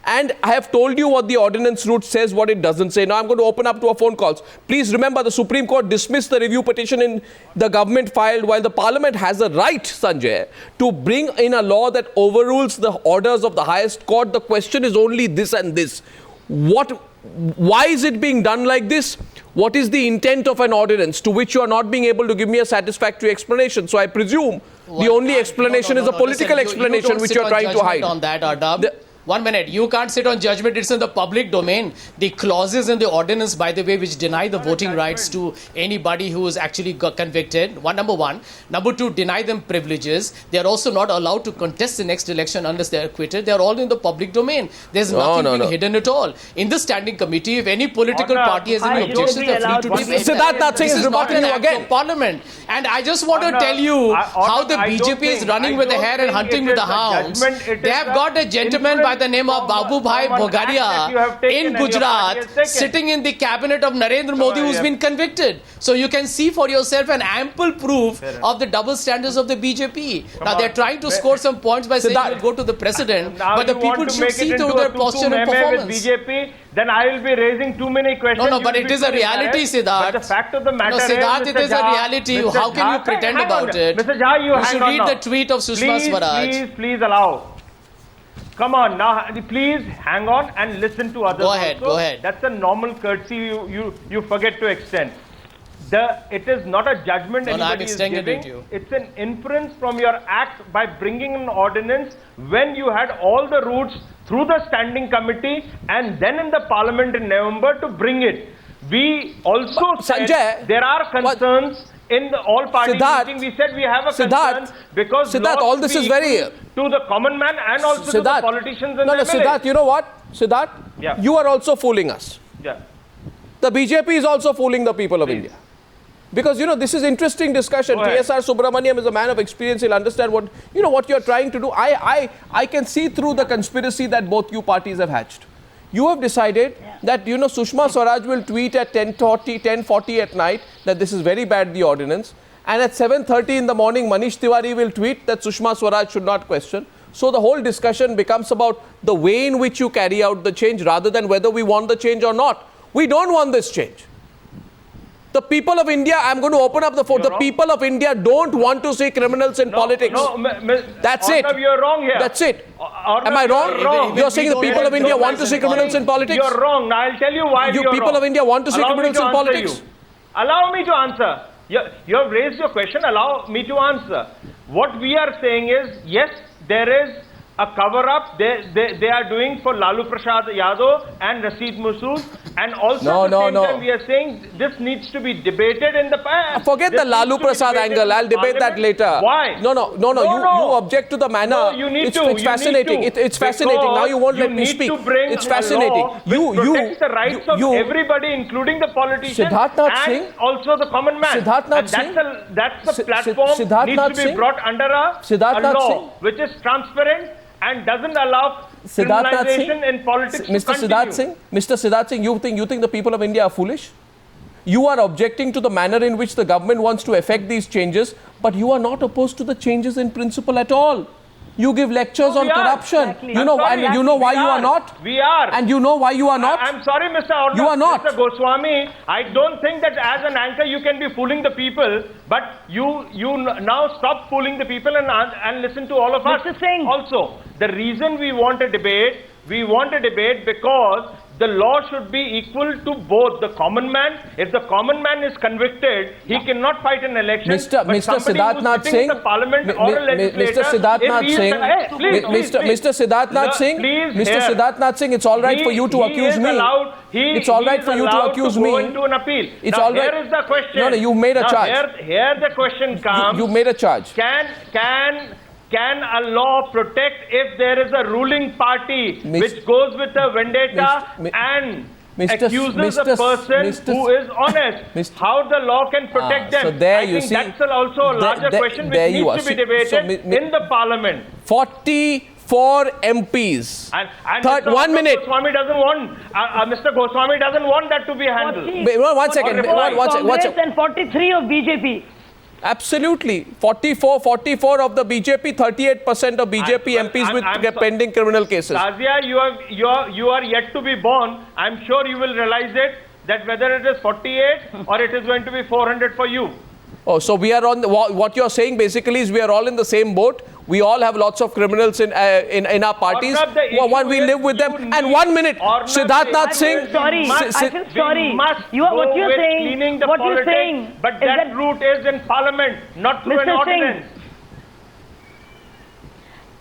And I have told you what the ordinance route says, what it doesn't say. Now I'm going to open up to a phone calls. Please remember, the Supreme Court dismissed the review petition in the government filed, while the Parliament has a right, Sanjay, to bring in a law that overrules the orders of the highest court. The question is only this and this. Why is it being done like this? What is the intent of an ordinance to which you are not being able to give me a satisfactory explanation? So I presume the only explanation is a political explanation which you are trying to hide. On that, Ardab. 1 minute. You can't sit on judgment. It's in the public domain. The clauses in the ordinance, by the way, which deny the voting rights to anybody who is actually convicted. Number one. Number two, deny them privileges. They are also not allowed to contest the next election unless they are acquitted. They are all in the public domain. There's nothing being hidden at all. In the standing committee, if any political party has any objections, they are free to give. Siddharth Nath Singh is rebuting you again. Parliament. And I just want to tell you how the BJP is running with the hare and hunting with the hounds. They have got a gentleman by the name of Babu Bhai Bhogaria in Gujarat sitting in the cabinet of Narendra Modi, who's been convicted. So you can see for yourself an ample proof of the double standards of the BJP. Now they're trying to score some points by saying you'll go to the president, but the people should see through their posture and performance. BJP, then I will be raising too many questions. No, but it is a reality, Siddharth. But the fact of the matter is, Siddharth, it is a reality. How can you pretend about it? Mr. Jha, you should read the tweet of Sushma Swaraj. Please allow. Come on, now please hang on and listen to others. Go ahead. That's a normal courtesy you forget to extend. It is not a judgment anybody is giving. It's an inference from your act by bringing an ordinance when you had all the routes through the standing committee and then in the parliament in November to bring it. We also said Sanjay, there are concerns in the all-party meeting. We said we have a concern because Siddharth, all this is very to the common man and also to the politicians and the MLAs. Siddharth, you know what? Siddharth, you are also fooling us. Yeah. The BJP is also fooling the people of India. Because, this is interesting discussion. TSR Subramaniam is a man of experience. He'll understand what you're trying to do. I can see through the conspiracy that both you parties have hatched. You have decided that, Sushma Swaraj will tweet at 10:40 at night that this is very bad, the ordinance. And at 7:30 in the morning, Manish Tiwari will tweet that Sushma Swaraj should not question. So the whole discussion becomes about the way in which you carry out the change rather than whether we want the change or not. We don't want this change. The people of India, I'm going to open up the floor. The people of India don't want to see criminals in politics. That's it. You're wrong here. That's it. Am I wrong? You're saying the people of India want to see criminals in politics? You're wrong. I'll tell you why you're wrong. People of India want to see criminals in politics? Allow me to answer. You have raised your question. Allow me to answer. What we are saying is, yes, there is a cover-up they are doing for Lalu Prasad Yadav and Rashid Massoud, and also at the same time we are saying this needs to be debated in the past. Forget the Lalu Prasad angle. I'll debate that later. Why? No. You object to the manner. No, you need to. It's fascinating. It's fascinating. Now you won't let me speak. It's fascinating. You protects the rights of everybody, including the politicians and also the common man. Siddharth Nath Singh. That's the platform needs to be brought under a law which is transparent and doesn't allow criminalization in politics. Mr. Siddharth Singh, you think the people of India are foolish? You are objecting to the manner in which the government wants to effect these changes, but you are not opposed to the changes in principle at all. You give lectures on corruption. Exactly. You know why you are not? We are. And you know why you are not? I'm sorry, Mr. Arnav. You are not. Mr. Goswami, I don't think that as an anchor you can be fooling the people, but you now stop fooling the people and listen to all of us. Mr. Singh. Also, the reason we want a debate because the law should be equal to both the common man. If the common man is convicted, he cannot fight an election. Mr. Siddharth Nath Singh, Mr. Siddharth Nath Singh, it's all right for you to accuse me. It's all right for you to accuse me. Into an appeal. It's all right. Here is the question. No, you've made a charge. Here the question comes. You've made a charge. Can a law protect if there is a ruling party which goes with a vendetta and accuses a person who is honest? How the law can protect them? So there I think that's also a larger question which needs to be debated in the parliament. 44 MPs. And Mr. 1 minute. Goswami doesn't want, Mr. Goswami doesn't want that to be handled. 1 second. 44 of Congress and 43 of BJP. Absolutely. 44 of the BJP, 38% of BJP MPs with pending criminal cases. Tazia, you are yet to be born. I'm sure you will realize it, that whether it is 48 or it is going to be 400 for you. Oh, so we are on what you're saying basically is we are all in the same boat. We all have lots of criminals in our parties. One, we live with them. And 1 minute, Siddharth Nath Singh. I feel sorry. What you're saying, but that route is in Parliament, not through an ordinance.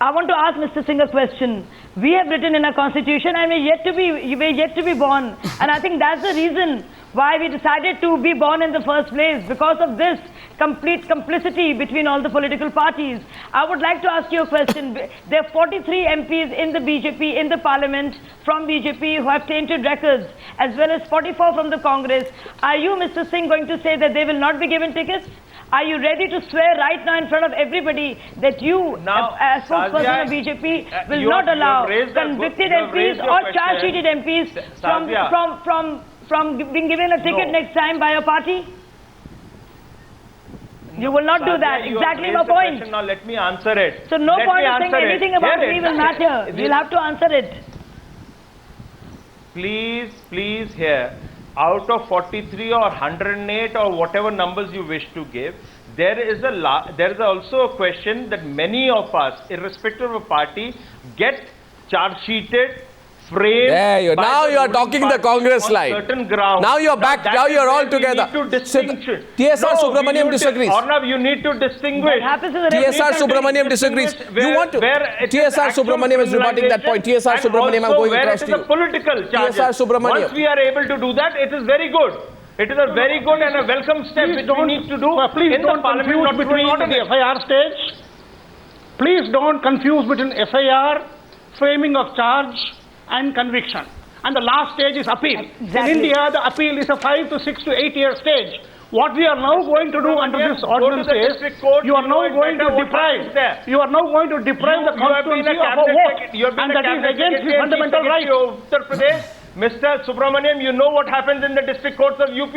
I want to ask Mr. Singh a question. We have written in our constitution, and we're yet to be born. And I think that's the reason why we decided to be born in the first place, because of this complete complicity between all the political parties. I would like to ask you a question. There are 43 MPs in the BJP, in the parliament, from BJP who have tainted records, as well as 44 from the Congress. Are you, Mr. Singh, going to say that they will not be given tickets? Are you ready to swear right now in front of everybody that you, as spokesperson of BJP, will not allow convicted MPs or charge-sheeted MPs from being given a ticket next time by a party? You will not do that. Exactly my point. Now let me answer it. So no point of saying anything about me will matter. You'll have to answer it. Please hear. Out of 43 or 108 or whatever numbers you wish to give, there is also a question that many of us, irrespective of party, get charge-sheeted, framed. There you now you are talking the Congress line. Certain grounds. Now you're back. Now you're all together. TSR Subramaniam disagrees. Arnab, you need to distinguish. TSR Subramaniam disagrees. You want to? TSR Subramaniam is rebutting that point. TSR Subramaniam, I'm going across to you. Political charges. TSR Subramaniam. Once we are able to do that, it is very good. It is a very good and a welcome step which we need to do in the parliament, not between the FIR stage. Please don't confuse between FIR, framing of charge, and conviction. And the last stage is appeal. Exactly. In India, the appeal is a 5 to 6 to 8 year stage. What we are now going to do under this ordinance is, you are now going to deprive the constituency of a vote, and that is against the fundamental right. Mr. Subramaniam, you know what happens in the district courts of UP.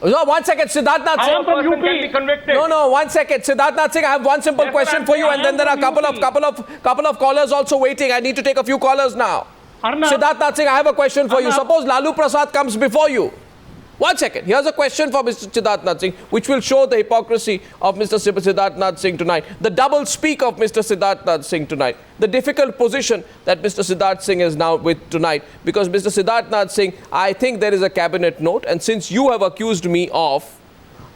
No, 1 second, Siddharth Nath Singh. Can be convicted. No, 1 second, Siddharth Nath Singh. I have one simple question for you, and then there are a couple of callers also waiting. I need to take a few callers now. Siddharth Nath Singh, I have a question for you. Suppose Lalu Prasad comes before you. 1 second. Here's a question for Mr. Siddharth Nath Singh, which will show the hypocrisy of Mr. Siddharth Nath Singh tonight. The double speak of Mr. Siddharth Nath Singh tonight. The difficult position that Mr. Siddharth Singh is now with tonight. Because Mr. Siddharth Nath Singh, I think there is a cabinet note. And since you have accused me of,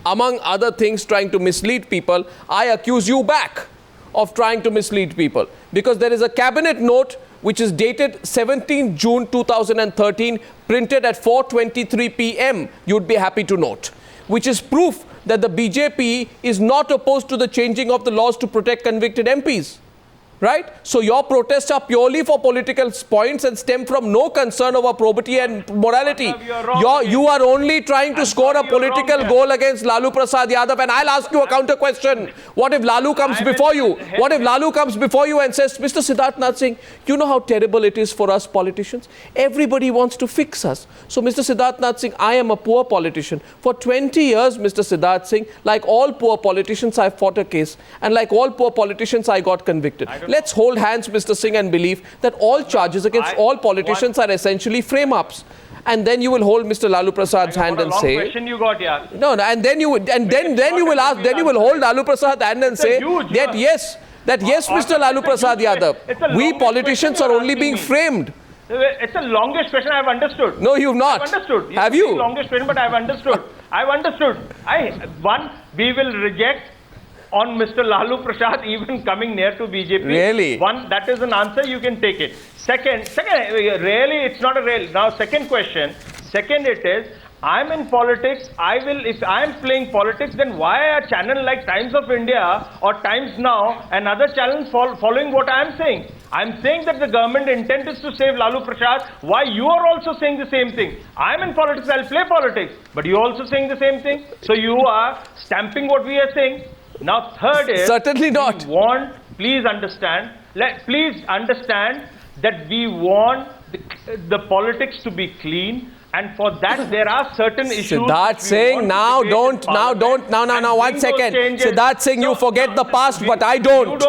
among other things, trying to mislead people, I accuse you back of trying to mislead people. Because there is a cabinet note which is dated 17 June 2013, printed at 4:23 p.m., you'd be happy to note, which is proof that the BJP is not opposed to the changing of the laws to protect convicted MPs. Right? So your protests are purely for political points and stem from no concern over probity and morality. You are only trying to score a political goal against Lalu Prasad Yadav. And I'll ask you a counter question. What if Lalu comes before you? What if Lalu comes before you and says, Mr. Siddharth Nath Singh, you know how terrible it is for us politicians? Everybody wants to fix us. So Mr. Siddharth Nath Singh, I am a poor politician. For 20 years, Mr. Siddharth Singh, like all poor politicians, I fought a case. And like all poor politicians, I got convicted. Let's hold hands, Mr. Singh, and believe that all charges against all politicians are essentially frame-ups. And then you will hold Mr. Lalu Prasad's hand and say, question you got, yeah. No, and then you will hold Lalu Prasad's hand and say that yes, Mr. Lalu Prasad Yadav, we politicians are only being framed. It's a longish question, I've understood. No, you've not. I've understood. Have you? It's a longish question, but I've understood. I've understood. One, we will reject on Mr. Lalu Prasad even coming near to BJP. Really? One, that is an answer, you can take it. Second, really, it's not a real. Now, second question. Second, it is, I'm in politics. If I'm playing politics, then why a channel like Times of India or Times Now and other channels following what I'm saying? I'm saying that the government intent is to save Lalu Prasad. Why you are also saying the same thing? I'm in politics, I'll play politics. But you're also saying the same thing. So you are stamping what we are saying. Now, third is, certainly not. Please understand that we want the politics to be clean, And for that, there are certain issues. Siddharth Singh, now, one second. Siddharth Singh, you forget the past, but I don't.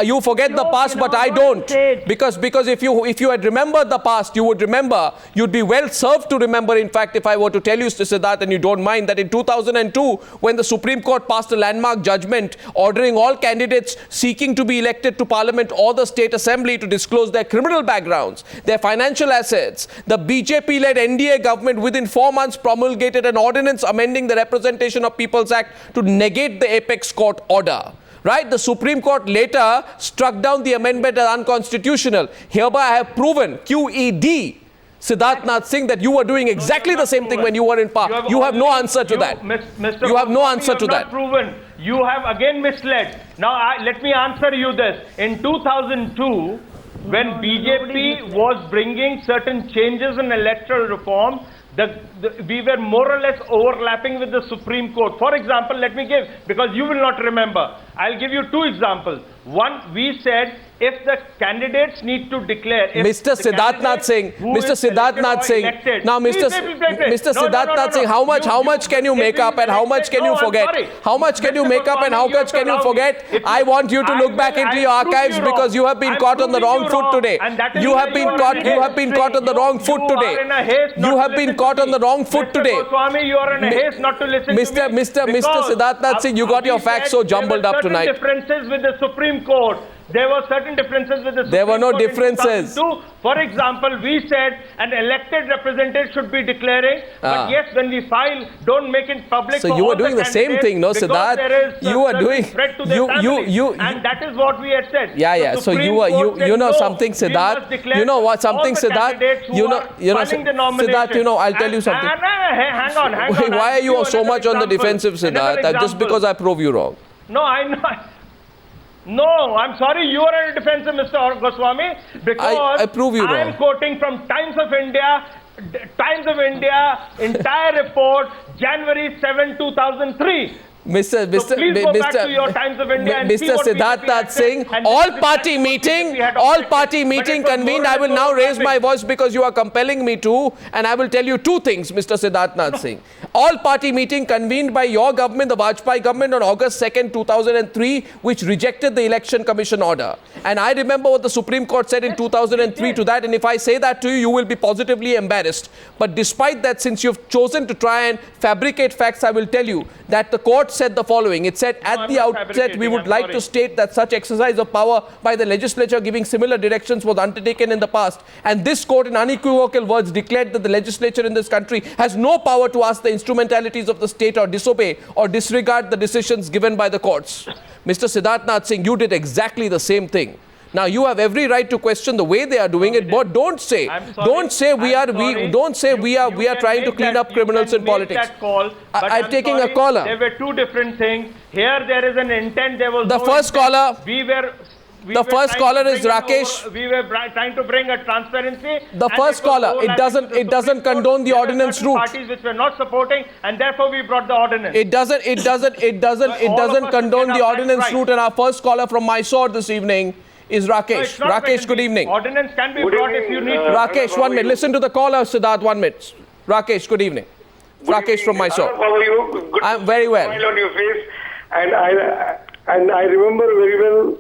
You forget the past, but I don't. Because if you had remembered the past, you would remember. You'd be well served to remember. In fact, if I were to tell you, Siddharth, and you don't mind, that in 2002, when the Supreme Court passed a landmark judgment ordering all candidates seeking to be elected to Parliament or the State Assembly to disclose their criminal backgrounds, their financial assets, the BJP-led NDA government within 4 months promulgated an ordinance amending the Representation of People's Act to negate the apex court order. Right? The Supreme Court later struck down the amendment as unconstitutional. Hereby I have proven, QED, Siddharth Nath Singh, that you were doing exactly the same thing when you were in power. You have no answer to that. You have no answer to that. Proven. You have again misled. Now, let me answer you this. In 2002, when BJP was bringing certain changes in electoral reform, we were more or less overlapping with the Supreme Court. For example, let me give, because you will not remember, I'll give you 2 examples. One, we said if the candidates need to declare... Mr. Siddharth Nath Singh, Mr. Siddharth Nath Singh, now Mr. Siddharth Nath Singh, how much can you make up and how much can you forget? How much can you make up and how much can you forget? I want you to look back into your archives because you have been caught on the wrong foot today. You have been caught on the wrong foot today. You have been caught on the wrong foot today. You are in a haste not to listen to me. Mr. Siddharth Nath Singh, you got your facts so jumbled up tonight. There were certain differences with the Supreme Court. There were certain differences with the Supreme Court. There were no differences. For example, we said an elected representative should be declaring, but yes, when we file, don't make it public. So you were doing the same thing, no, Siddharth? You were doing, and that is what we had said. Yeah. So you know something, Siddharth. You know what something, Siddharth. Siddharth. I'll tell you something. Hang on. Why are you so much on the defensive, Siddharth? Just because I prove you wrong. No, I know. No, I'm sorry, you are on a defensive, Mr. Goswami, because I prove you wrong. I'm quoting from Times of India, entire report, January 7, 2003. Mr. Siddharth Nath Singh, all-party meeting convened. I will now raise my voice because you are compelling me to, and I will tell you 2 things, Mr. Siddharth Nath Singh. All-party meeting convened by your government, the Vajpayee government, on August 2nd, 2003, which rejected the Election Commission order. And I remember what the Supreme Court said in 2003 to that, and if I say that to you, you will be positively embarrassed. But despite that, since you've chosen to try and fabricate facts, I will tell you that the court said the following. It said, at the outset, we would like to state that such exercise of power by the legislature giving similar directions was undertaken in the past. And this court, in unequivocal words, declared that the legislature in this country has no power to ask the instrumentalities of the state or disobey or disregard the decisions given by the courts. Mr. Siddharth Nath Singh, you did exactly the same thing. Now you have every right to question the way they are doing it, but don't say we are trying to clean up criminals in politics. I'm taking a caller. There were 2 different things. Here there is an intent. There was the first caller. The first caller is Rakesh. We were trying to bring a transparency. The first caller. It doesn't condone the ordinance route. Parties which were not supporting, and therefore we brought the ordinance. It doesn't condone the ordinance route. And our first caller from Mysore this evening is Rakesh. No, Rakesh, good evening. Ordinance can be brought if you need to. Rakesh, 1 minute. Listen to the caller, Siddharth, 1 minute. Rakesh, good evening. Rakesh from Mysore. How are you? Good. I'm very well. Smile on your face, and I remember very well.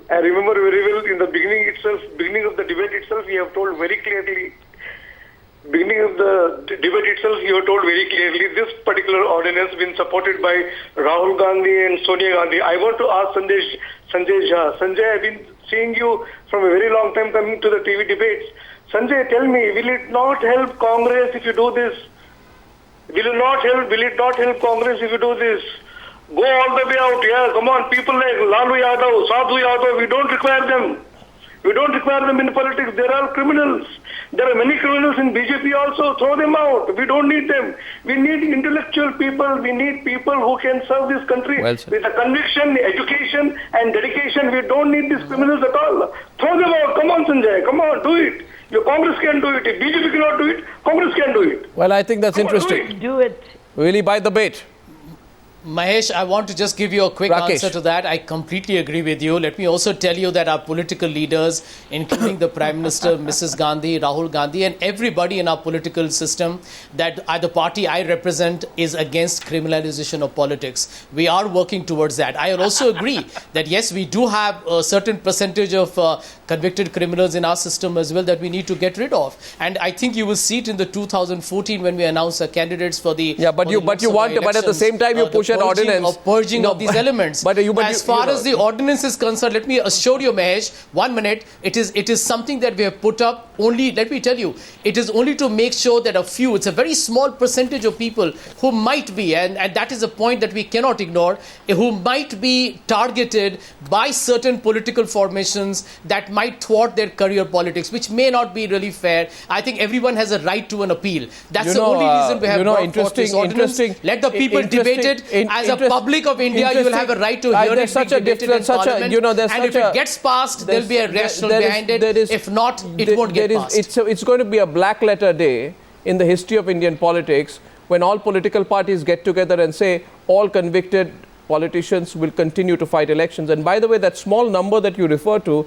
In the beginning of the debate itself, you have told very clearly. You have told very clearly this particular ordinance been supported by Rahul Gandhi and Sonia Gandhi. I want to ask Sanjay Jha. Sanjay, I've been seeing you from a very long time coming to the TV debates. Sanjay, tell me, will it not help Congress if you do this? Will it not help Congress if you do this? Go all the way out. Yeah, come on. People like Lalu Yadav, Sadhu Yadav, we don't require them. We don't require them in politics. They are criminals. There are many criminals in BJP also. Throw them out. We don't need them. We need intellectual people. We need people who can serve this country with a conviction, education and dedication. We don't need these criminals at all. Throw them out. Come on, Sanjay. Come on, do it. Your Congress can do it. If BJP cannot do it, Congress can do it. Well, I think that's interesting. Do it. Will he buy the bait? Mahesh, I want to just give you a quick Rakesh. answer to that. I completely agree with you. Let me also tell you that our political leaders, including the Prime Minister, Mrs. Gandhi, Rahul Gandhi, and everybody in our political system, that the party I represent is against criminalization of politics. We are working towards that. I also agree that yes, we do have a certain percentage of convicted criminals in our system as well that we need to get rid of. And I think you will see it in the 2014 when we announce our candidates for the but at the same time you push an ordinance. Purging of these elements. As far as the ordinance is concerned, let me assure you, Mahesh, 1 minute, it is something that we have put up only, let me tell you, it is only to make sure that it's a very small percentage of people who might be, and that is a point that we cannot ignore, who might be targeted by certain political formations that might thwart their career politics, which may not be really fair. I think everyone has a right to an appeal. That's the only reason we have brought forth this ordinance. Let the people debate it. As a public of India, you will have a right to hear it being debated in Parliament. And if it gets passed, there will be a rationale behind it. If not, it won't get passed. It's going to be a black letter day in the history of Indian politics when all political parties get together and say all convicted politicians will continue to fight elections. And by the way, that small number that you refer to